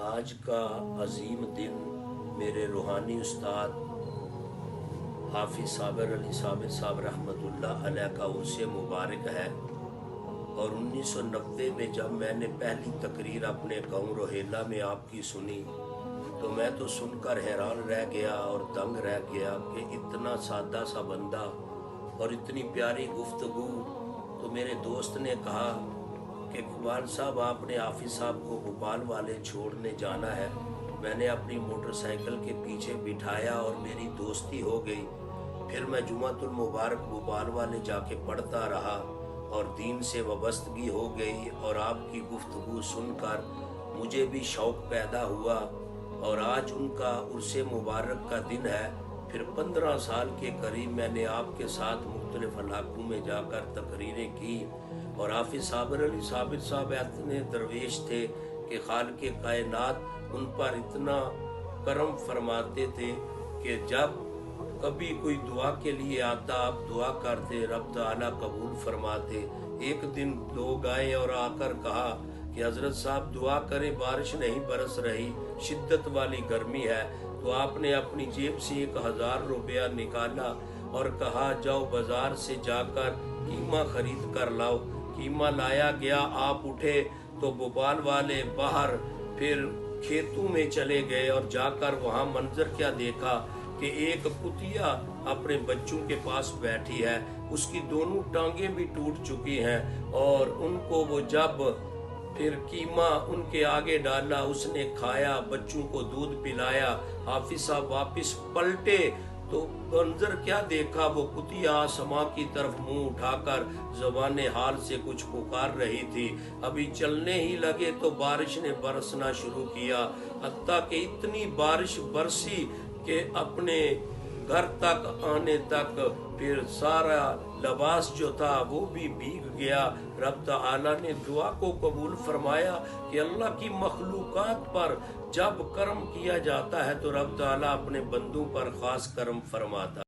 آج کا عظیم دن میرے روحانی استاد حافظ صابر علی صابر صاحب رحمۃ اللہ علیہ کا عرس مبارک ہے، اور 1990 میں جب میں نے پہلی تقریر اپنے گاؤں روہیلا میں آپ کی سنی تو میں تو سن کر حیران رہ گیا اور دنگ رہ گیا کہ اتنا سادہ سا بندہ اور اتنی پیاری گفتگو۔ تو میرے دوست نے کہا کہ اقبال صاحب آپ نے حافظ صاحب کو بھوپال والے چھوڑنے جانا ہے۔ میں نے اپنی موٹر سائیکل کے پیچھے بٹھایا اور میری دوستی ہو گئی۔ پھر میں جمعۃ المبارک بھوپال والے جا کے پڑھتا رہا اور دین سے وابستگی ہو گئی، اور آپ کی گفتگو سن کر مجھے بھی شوق پیدا ہوا، اور آج ان کا عرس مبارک کا دن ہے۔ پھر 15 سال کے قریب میں نے آپ کے ساتھ مختلف علاقوں میں جا کر تقریریں کی، اور حافظ صابر علی صابر صاحب اتنے درویش تھے کہ خالق کائنات ان پر اتنا کرم فرماتے تھے کہ جب کبھی کوئی دعا کے لیے آتا آپ دعا کرتے، رب تعالیٰ قبول فرماتے۔ ایک دن لوگ آئے اور آ کر کہا کہ حضرت صاحب دعا کریں، بارش نہیں برس رہی، شدت والی گرمی ہے۔ تو آپ نے اپنی جیب سے 1000 روپیہ نکالا اور کہا جاؤ بازار سے جا کر قیمہ خرید کر لاؤ۔ قیمہ لایا گیا، آپ اٹھے تو بھوپال والے باہر پھر کھیتوں میں چلے گئے، اور جا کر وہاں منظر کیا دیکھا کہ ایک کتیا اپنے بچوں کے پاس بیٹھی ہے، اس کی دونوں ٹانگیں بھی ٹوٹ چکی ہیں، اور ان کو وہ جب پھر قیمہ ان کے آگے ڈالا، اس نے کھایا، بچوں کو دودھ پلایا۔ حافظ صاحب واپس پلٹے تو منظر کیا دیکھا، وہ کتیا آسماں کی طرف منہ اٹھا کر زبان حال سے کچھ پکار رہی تھی۔ ابھی چلنے ہی لگے تو بارش نے برسنا شروع کیا، حتیٰ کہ اتنی بارش برسی کہ اپنے گھر تک آنے تک پھر سارا لباس جو تھا وہ بھی بھیگ گیا۔ رب تعالیٰ نے دعا کو قبول فرمایا کہ اللہ کی مخلوقات پر جب کرم کیا جاتا ہے تو رب تعالیٰ اپنے بندوں پر خاص کرم فرماتا ہے۔